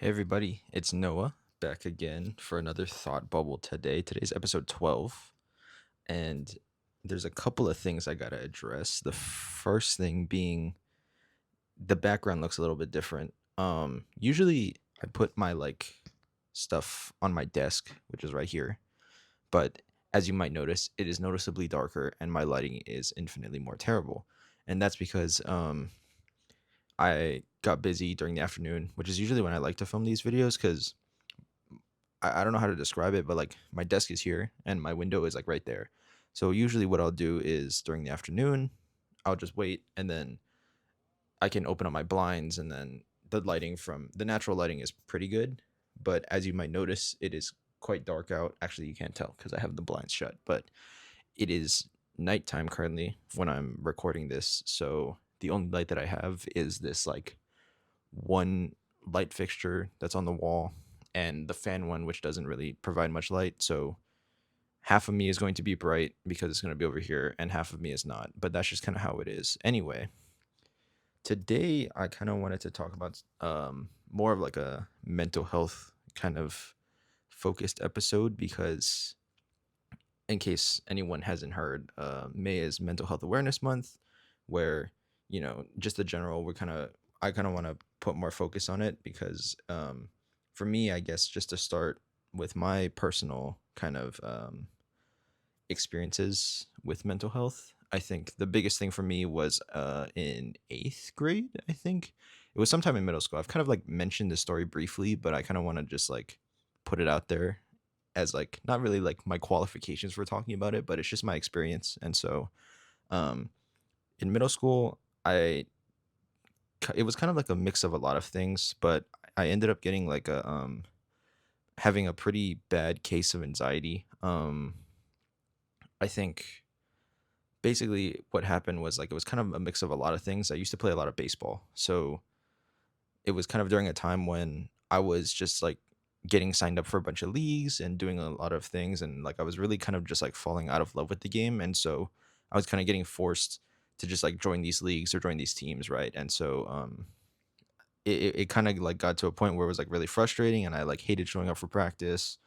Hey everybody, it's Noah back again for another thought bubble today. Today's episode 12, and there's a couple of things I gotta address. The first thing being the background looks a little bit different. Usually I put my stuff on my desk, which is right here, but as you might notice, it is noticeably darker and my lighting is infinitely more terrible. And that's because I got busy during the afternoon, which is usually when I like to film these videos because I don't know how to describe it, but like my desk is here and my window is like right there. So usually what I'll do is during the afternoon, I'll just wait and then I can open up my blinds and then the lighting from the natural lighting is pretty good. But as you might notice, it is quite dark out. Actually, you can't tell because I have the blinds shut, but it is nighttime currently when I'm recording this. So the only light that I have is this like one light fixture that's on the wall and the fan one, which doesn't really provide much light. So half of me is going to be bright because it's going to be over here, and half of me is not. But that's just kind of how it is. Anyway, today I kind of wanted to talk about more of like a mental health kind of focused episode because, in case anyone hasn't heard, May is Mental Health Awareness Month, where just the general I kind of want to put more focus on it because for me, I guess just to start with my personal kind of experiences with mental health. I think the biggest thing for me was in eighth grade. I think it was sometime in middle school. I've kind of like mentioned the story briefly, but I kind of want to just like put it out there as like not really like my qualifications for talking about it, but it's just my experience. And so um, in middle school, it was kind of like a mix of a lot of things, but I ended up getting like a having a pretty bad case of anxiety. I think basically what happened was like it was kind of a mix of a lot of things. I used to play a lot of baseball. So it was kind of during a time when I was just like getting signed up for a bunch of leagues and doing a lot of things and like I was really kind of just like falling out of love with the game and so I was kind of getting forced to just like join these leagues or join these teams, right? And so it kind of like got to a point where it was like really frustrating and I like hated showing up for practice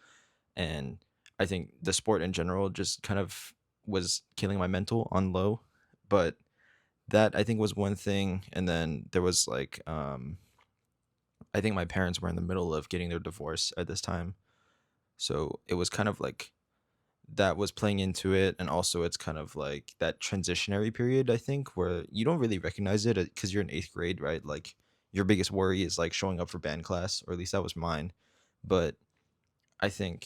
and I think the sport in general just kind of was killing my mental on low. But that I think was one thing, and then there was like I think my parents were in the middle of getting their divorce at this time, so it was kind of like that was playing into it, and also it's kind of like that transitionary period I think where you don't really recognize it because you're in eighth grade, right? Like your biggest worry is like showing up for band class, or at least that was mine. But I think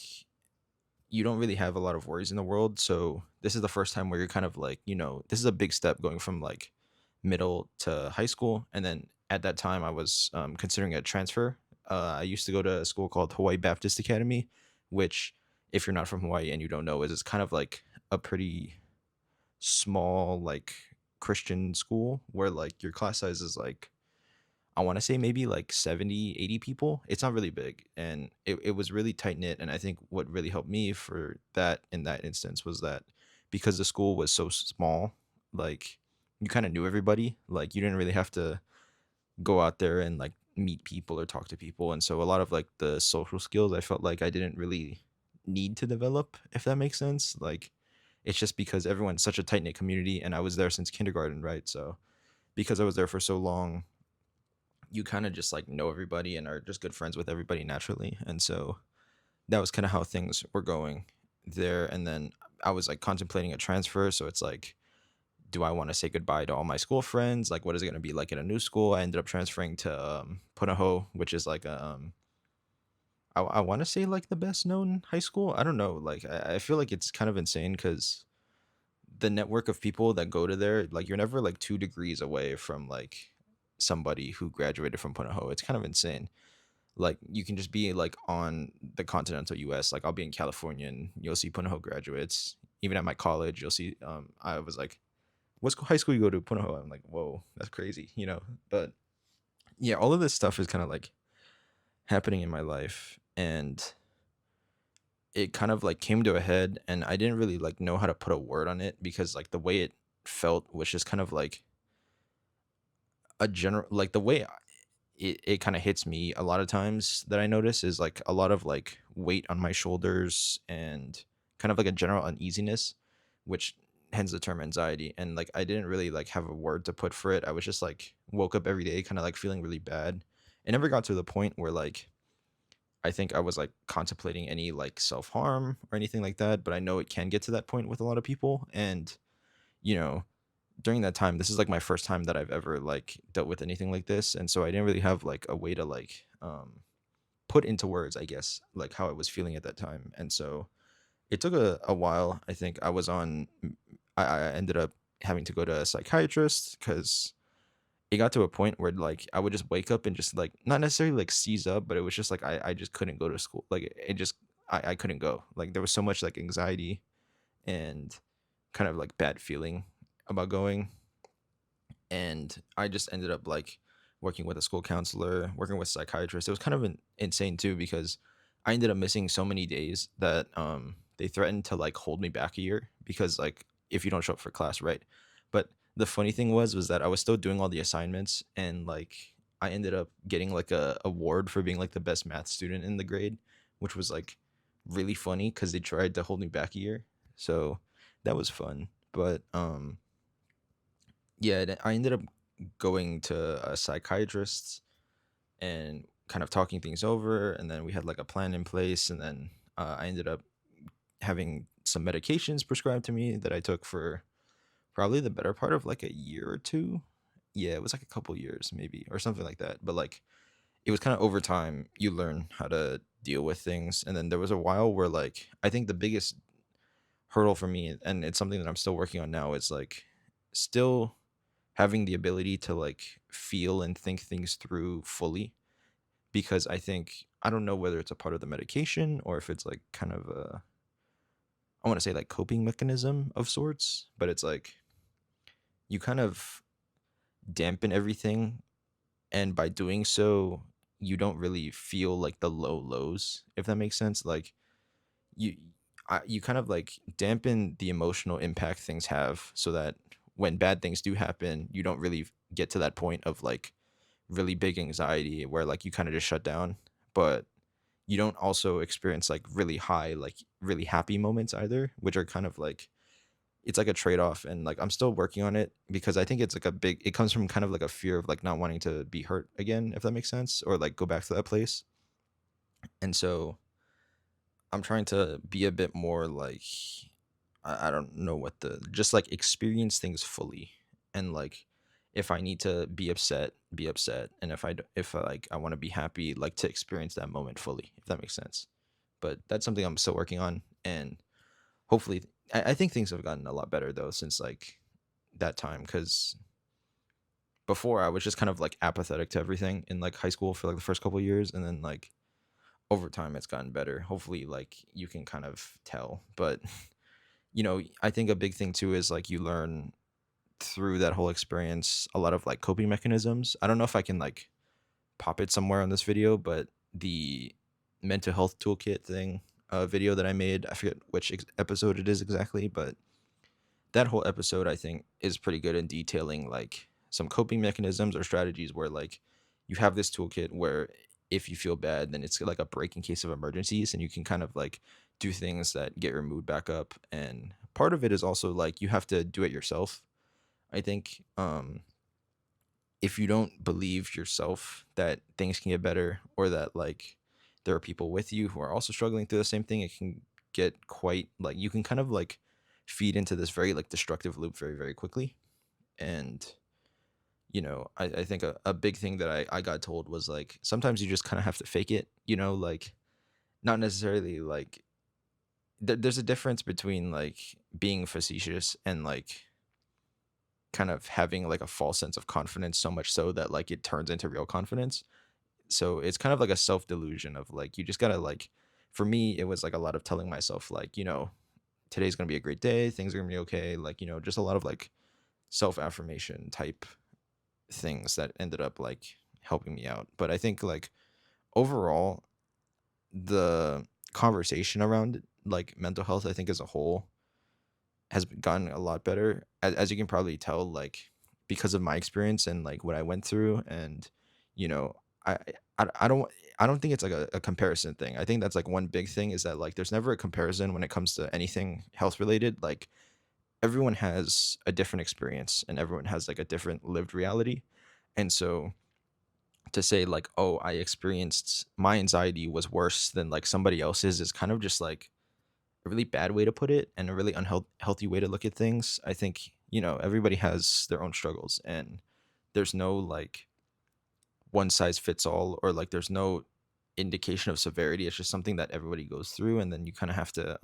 you don't really have a lot of worries in the world. So this is the first time where you're kind of like, this is a big step going from like middle to high school. And then at that time, I was considering a transfer. I used to go to a school called Hawaii Baptist Academy, which, if you're not from Hawaii and you don't know, is it's kind of like a pretty small, like Christian school where like your class size is like I want to say maybe like 70, 80 people. It's not really big. And it was really tight knit. And I think what really helped me for that in that instance was that because the school was so small, like you kind of knew everybody. Like you didn't really have to go out there and like meet people or talk to people. And so a lot of like the social skills I felt like I didn't really need to develop, if that makes sense. Like it's just because everyone's such a tight knit community and I was there since kindergarten, right? So because I was there for so long, you kind of just like know everybody and are just good friends with everybody naturally. And so that was kind of how things were going there. And then I was like contemplating a transfer. So it's like, do I want to say goodbye to all my school friends? Like, what is it going to be like in a new school? I ended up transferring to Punahou, which is like I want to say like the best known high school. I don't know. Like, I feel like it's kind of insane because the network of people that go to there, like, you're never like 2 degrees away from like somebody who graduated from Punahou. It's kind of insane. Like you can just be like on the continental US. Like I'll be in California and you'll see Punahou graduates. Even at my college, you'll see I was like, what high school you go to? Punahou. I'm like, whoa, that's crazy. But yeah, all of this stuff is kind of like happening in my life and it kind of like came to a head and I didn't really like know how to put a word on it because like the way it felt was just kind of like a general like the way it kind of hits me a lot of times that I notice is like a lot of like weight on my shoulders and kind of like a general uneasiness, which hence the term anxiety. And like I didn't really like have a word to put for it. I was just like woke up every day kind of like feeling really bad. It never got to the point where like I think I was like contemplating any like self harm or anything like that, but I know it can get to that point with a lot of people. And, you know, during that time, this is like my first time that I've ever like dealt with anything like this. And so I didn't really have like a way to like put into words, I guess, like how I was feeling at that time. And so it took a while. I think I was on, I ended up having to go to a psychiatrist because it got to a point where like I would just wake up and just like not necessarily like seize up, but it was just like I just couldn't go to school. Like it just I couldn't go. Like there was so much like anxiety and kind of like bad feeling about going. And I just ended up like working with a school counselor, working with psychiatrists. It was kind of insane too because I ended up missing so many days that they threatened to like hold me back a year because like if you don't show up for class, right? But the funny thing was that I was still doing all the assignments and like I ended up getting like a award for being like the best math student in the grade, which was like really funny because they tried to hold me back a year. So that was fun. But yeah, I ended up going to a psychiatrist and kind of talking things over, and then we had like a plan in place, and then I ended up having some medications prescribed to me that I took for probably the better part of like a year or two. Yeah, it was like a couple years maybe or something like that. But like it was kind of over time you learn how to deal with things, and then there was a while where like I think the biggest hurdle for me, and it's something that I'm still working on now, is like still having the ability to like feel and think things through fully because I think I don't know whether it's a part of the medication or if it's like kind of a I want to say like coping mechanism of sorts, but it's like you kind of dampen everything and by doing so you don't really feel like the low lows if that makes sense like you you kind of like dampen the emotional impact things have so that when bad things do happen you don't really get to that point of like really big anxiety where like you kind of just shut down, but you don't also experience like really high, like really happy moments either, which are kind of like it's like a trade-off and like I'm still working on it because I think it's like a big it comes from kind of like a fear of like not wanting to be hurt again, if that makes sense, or like go back to that place. And so I'm trying to be a bit more like I don't know what the just like experience things fully and like if I need to be upset, and if like I want to be happy, like to experience that moment fully, if that makes sense. But that's something I'm still working on, and hopefully, I think things have gotten a lot better though since like that time because before I was just kind of like apathetic to everything in like high school for like the first couple of years, and then like over time it's gotten better. Hopefully, like you can kind of tell, but I think a big thing too is like you learn through that whole experience a lot of like coping mechanisms. I don't know if I can like pop it somewhere on this video, but the mental health toolkit thing video that I made, I forget which episode it is exactly, but that whole episode I think is pretty good in detailing like some coping mechanisms or strategies where like you have this toolkit where if you feel bad then it's like a break in case of emergencies and you can kind of like do things that get your mood back up, and part of it is also like you have to do it yourself. I think if you don't believe yourself that things can get better or that like there are people with you who are also struggling through the same thing, it can get quite like you can kind of like feed into this very like destructive loop very, very quickly. And I think a big thing that I got told was like sometimes you just kind of have to fake it, like not necessarily like there's a difference between like being facetious and like kind of having like a false sense of confidence so much so that like it turns into real confidence. So it's kind of like a self delusion of like you just gotta like for me it was like a lot of telling myself like today's gonna be a great day, things are gonna be okay, like just a lot of like self affirmation type things that ended up like helping me out. But I think like overall the conversation around like mental health I think as a whole has gotten a lot better, as you can probably tell, like because of my experience and like what I went through. And you know I I don't I don't think it's like a comparison thing. I think that's like one big thing is that like there's never a comparison when it comes to anything health related. Like everyone has a different experience and everyone has like a different lived reality. And so to say like, oh, I experienced my anxiety was worse than like somebody else's is kind of just like a really bad way to put it and a really unhealthy way to look at things. I think, everybody has their own struggles and there's no like one size fits all or like there's no indication of severity. It's just something that everybody goes through and then you kind of have to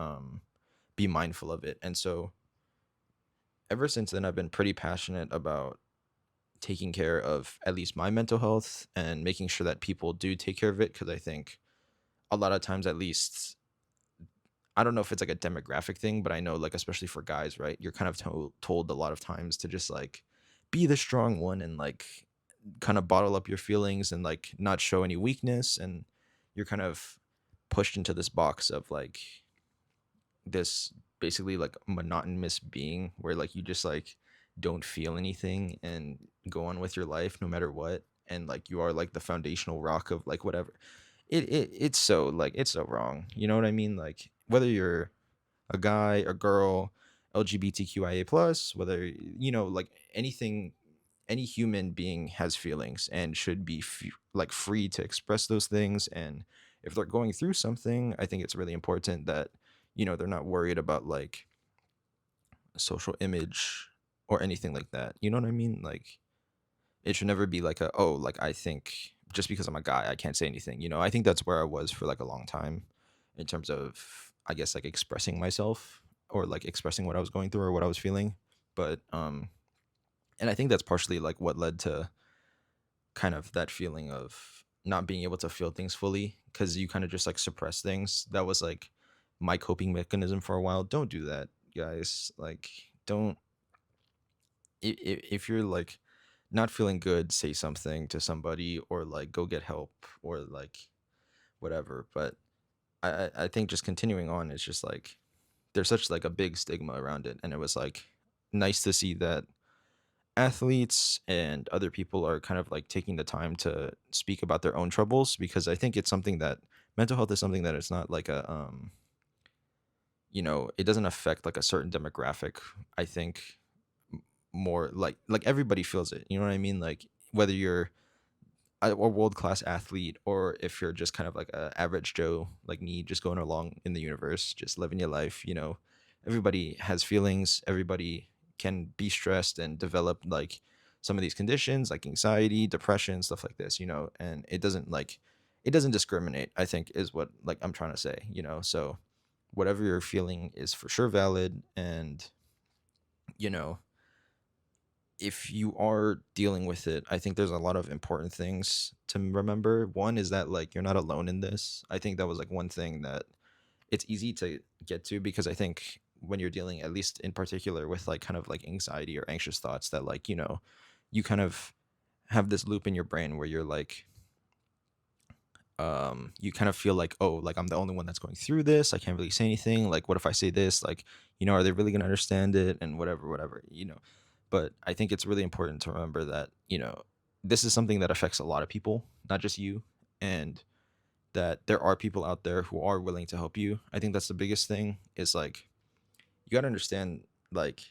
be mindful of it. And so ever since then I've been pretty passionate about taking care of at least my mental health and making sure that people do take care of it because I think a lot of times at least I don't know if it's like a demographic thing, but I know like especially for guys, right? You're kind of told a lot of times to just like be the strong one and like kind of bottle up your feelings and like not show any weakness and you're kind of pushed into this box of like this basically like monotonous being where like you just like don't feel anything and go on with your life no matter what and like you are like the foundational rock of like whatever it's so like it's so wrong, you know what I mean? Like whether you're a guy, a girl, LGBTQIA plus, whether like anything, any human being has feelings and should be like free to express those things. And if they're going through something, I think it's really important that they're not worried about like social image or anything like that. You know what I mean? Like it should never be like a oh like I think just because I'm a guy I can't say anything. I think that's where I was for like a long time in terms of I guess like expressing myself or like expressing what I was going through or what I was feeling. But and I think that's partially like what led to kind of that feeling of not being able to feel things fully because you kind of just like suppress things. That was like my coping mechanism for a while. Don't do that, guys. Like don't if you're like not feeling good, say something to somebody or like go get help or like whatever. But I think just continuing on is just like there's such like a big stigma around it, and it was like nice to see that athletes and other people are kind of like taking the time to speak about their own troubles because I think it's something that mental health is something that it's not like a it doesn't affect like a certain demographic. I think more like everybody feels it. You know what I mean? Like whether you're a world class athlete or if you're just kind of like a average Joe like me, just going along in the universe, just living your life. Everybody has feelings. Everybody can be stressed and develop like some of these conditions like anxiety, depression, stuff like this. And it doesn't discriminate. I think is what like I'm trying to say. So whatever you're feeling is for sure valid and you know if you are dealing with it, I think there's a lot of important things to remember. One is that like you're not alone in this. I think that was like one thing that it's easy to get to because I think when you're dealing at least in particular with like kind of like anxiety or anxious thoughts that like, you kind of have this loop in your brain where you're like you kind of feel like oh like I'm the only one that's going through this. I can't really say anything. Like what if I say this? Like are they really going to understand it and whatever. But I think it's really important to remember that this is something that affects a lot of people, not just you, and that there are people out there who are willing to help you. I think that's the biggest thing is like you got to understand like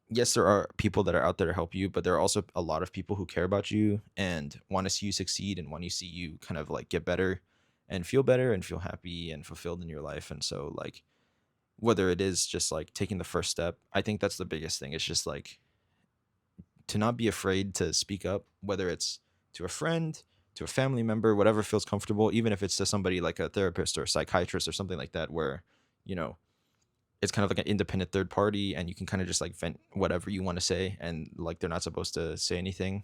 yes, there are people that are out there to help you, but there are also a lot of people who care about you and want to see you succeed and want to see you kind of like get better and feel happy and fulfilled in your life. And so, like, whether it is just like taking the first step, I think that's the biggest thing. It's just like to not be afraid to speak up, whether it's to a friend, to a family member, whatever feels comfortable, even if it's to somebody like a therapist or a psychiatrist or something like that, where, you know, it's kind of like an independent third party and you can kind of just like vent whatever you want to say and like they're not supposed to say anything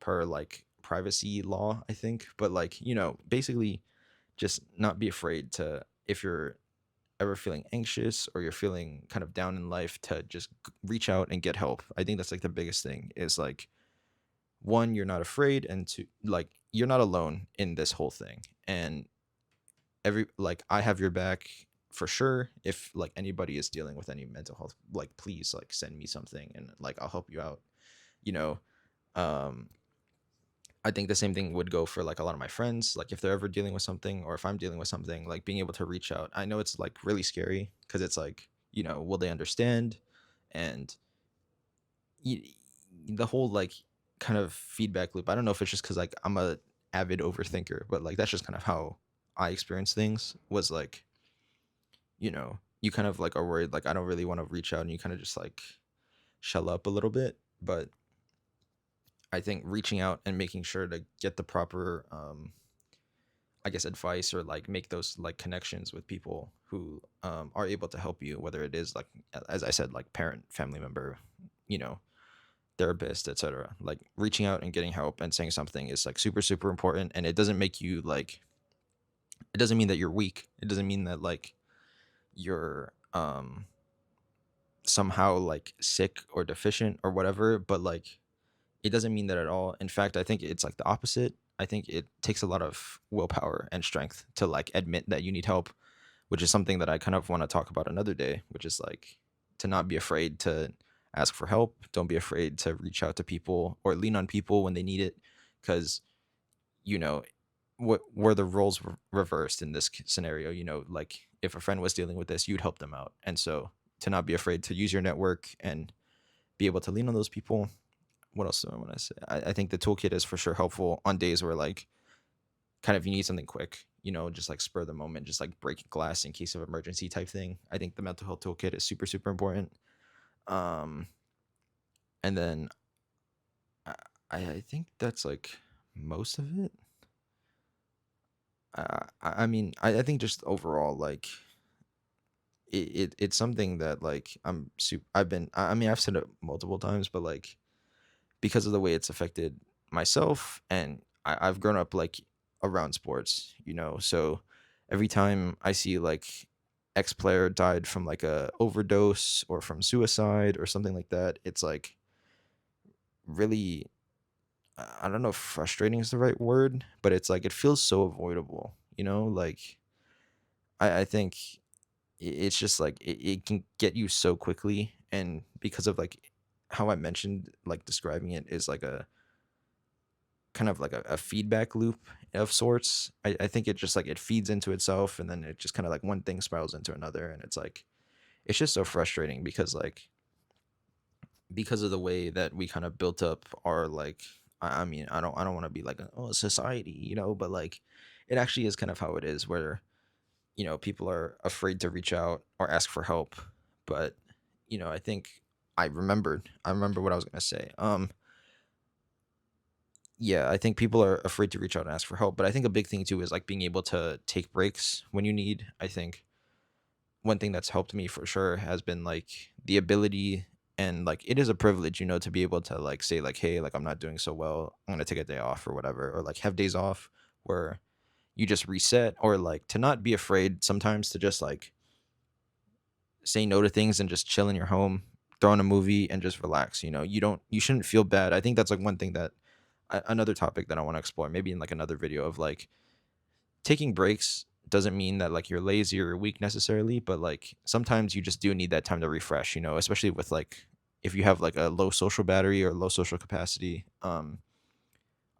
per like privacy law, I think. But like, basically just not be afraid to if you're ever feeling anxious or you're feeling kind of down in life to just reach out and get help. I think that's like the biggest thing is like one, you're not afraid and two, like you're not alone in this whole thing. And every like I have your back for sure. If like anybody is dealing with any mental health, like please like send me something and like I'll help you out. You know, um, I think the same thing would go for like a lot of my friends. Like if they're ever dealing with something, or if I'm dealing with something, like being able to reach out. I know it's like really scary because it's like, will they understand? And y- the whole like kind of feedback loop. I don't know if it's just because like I'm a avid overthinker, but like that's just kind of how I experience things. Was like, you kind of like are worried like I don't really want to reach out, and you kind of just like shell up a little bit. But I think reaching out and making sure to get the proper I guess advice, or like make those like connections with people who are able to help you, whether it is like, as I said, like parent, family member, you know, therapist, etc. Like reaching out and getting help and saying something is like super super important, and it doesn't make you like, it doesn't mean that you're weak. It doesn't mean that like you're somehow like sick or deficient or whatever, but like it doesn't mean that at all. In fact, I think it's like the opposite. I think it takes a lot of willpower and strength to like admit that you need help, which is something that I kind of want to talk about another day, which is like to not be afraid to ask for help. Don't be afraid to reach out to people or lean on people when they need it. Because, you know, what were the roles reversed in this scenario? Like if a friend was dealing with this, you'd help them out. And so to not be afraid to use your network and be able to lean on those people. What else do I want to say? I think the toolkit is for sure helpful on days where like kind of you need something quick, just like spur the moment, just like break glass in case of emergency type thing. I think the mental health toolkit is super, super important. Um, and then I, I think that's like most of it. I mean, I think just overall, like it's something that like I'm super, I mean, I've said it multiple times, but like because of the way it's affected myself, and I've grown up like around sports, so every time I see like X player died from like a overdose or from suicide or something like that, it's like really, I don't know if frustrating is the right word, but it's like it feels so avoidable, like I think it's just like it can get you so quickly, and because of like how I mentioned, like describing it is like a kind of like a feedback loop of sorts. I think it just like it feeds into itself, and then it just kind of like one thing spirals into another, and it's like it's just so frustrating because like because of the way that we kind of built up our like, I mean, I don't want to be like oh society, but like it actually is kind of how it is, where people are afraid to reach out or ask for help. But I think I remember what I was gonna say. Yeah, I think people are afraid to reach out and ask for help. But I think a big thing too is like being able to take breaks when you need. I think one thing that's helped me for sure has been like the ability, and like it is a privilege, to be able to like say like, hey, like I'm not doing so well. I'm gonna take a day off or whatever, or like have days off where you just reset, or like to not be afraid sometimes to just like say no to things and just chill in your home, throw on a movie and just relax. You shouldn't feel bad. I think that's like one thing that another topic that I want to explore, maybe in like another video, of like taking breaks doesn't mean that like you're lazy or weak necessarily, but like sometimes you just do need that time to refresh, especially with like if you have like a low social battery or low social capacity. I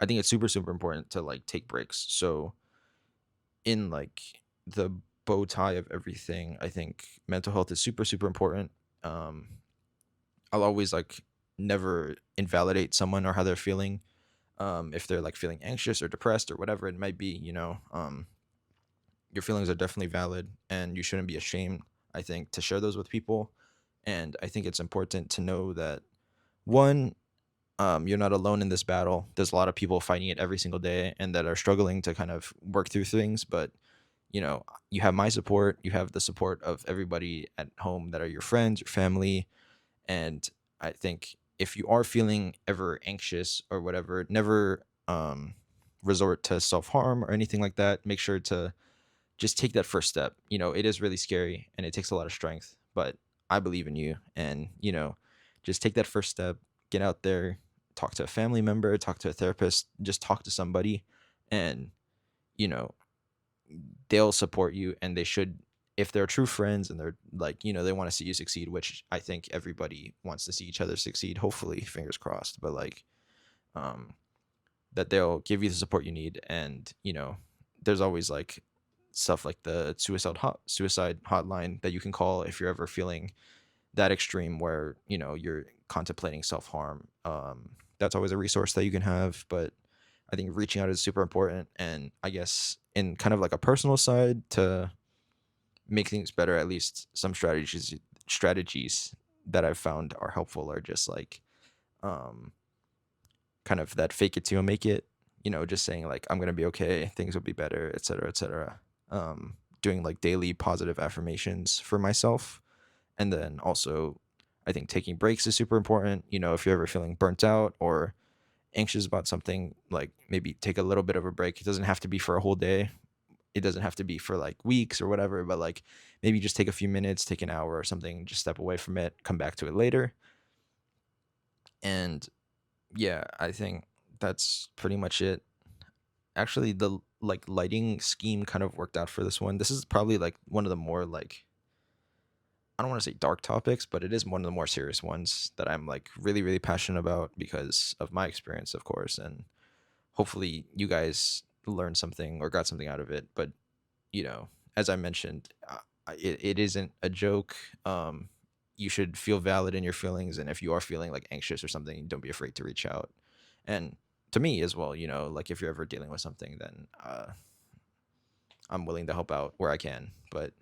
think it's super super important to like take breaks. So in like the bow tie of everything, I think mental health is super super important. Um I'll always like never invalidate someone or how they're feeling, if they're like feeling anxious or depressed or whatever it might be. Your feelings are definitely valid, and you shouldn't be ashamed, I think, to share those with people. And I think it's important to know that, one, you're not alone in this battle. There's a lot of people fighting it every single day and that are struggling to kind of work through things. But you have my support, you have the support of everybody at home that are your friends, your family. And I think if you are feeling ever anxious or whatever, never resort to self-harm or anything like that. Make sure to just take that first step. It is really scary and it takes a lot of strength, but I believe in you. And just take that first step, get out there, talk to a family member, talk to a therapist, just talk to somebody, and you know they'll support you, and they should, if they're true friends and they're like, they want to see you succeed, which I think everybody wants to see each other succeed, hopefully, fingers crossed. But like, um that they'll give you the support you need. And there's always like stuff like the suicide hotline that you can call if you're ever feeling that extreme where you're contemplating self-harm. That's always a resource that you can have. But I think reaching out is super important. And I guess in kind of like a personal side, to make things better, at least some strategies that I've found are helpful are just like um kind of that fake it till you make it, just saying like I'm gonna be okay, things will be better, etc., etc. Doing like daily positive affirmations for myself. And then also I think taking breaks is super important. If you're ever feeling burnt out or anxious about something, like maybe take a little bit of a break. It doesn't have to be for a whole day, it doesn't have to be for like weeks or whatever, but like maybe just take a few minutes, take an hour or something, just step away from it, come back to it later. And yeah, I think that's pretty much it. Actually, the like lighting scheme kind of worked out for this one. This is probably like one of the more like, I don't want to say dark topics, but it is one of the more serious ones that I'm like really, really passionate about because of my experience, of course. And hopefully you guys learned something or got something out of it. But as I mentioned, it isn't a joke. You should feel valid in your feelings, and if you are feeling like anxious or something, don't be afraid to reach out. And to me as well, like if you're ever dealing with something, then I'm willing to help out where I can. But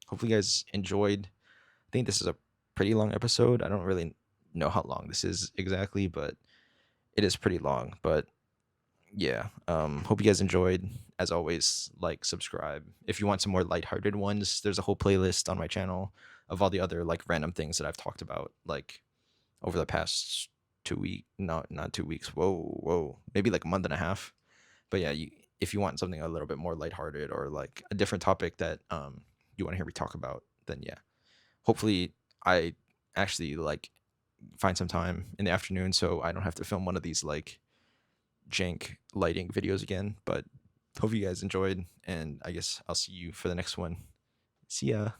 hopefully, you guys enjoyed. I think this is a pretty long episode. I don't really know how long this is exactly, but it is pretty long. But yeah, hope you guys enjoyed. As always, like, subscribe if you want some more lighthearted ones. There's a whole playlist on my channel of all the other like random things that I've talked about like over the past 2 week, not 2 weeks, whoa, maybe like a month and a half. But yeah, if you want something a little bit more lighthearted or like a different topic that you want to hear me talk about, then yeah, hopefully I actually like find some time in the afternoon so I don't have to film one of these like jank lighting videos again. But hope you guys enjoyed, and I guess I'll see you for the next one. See ya.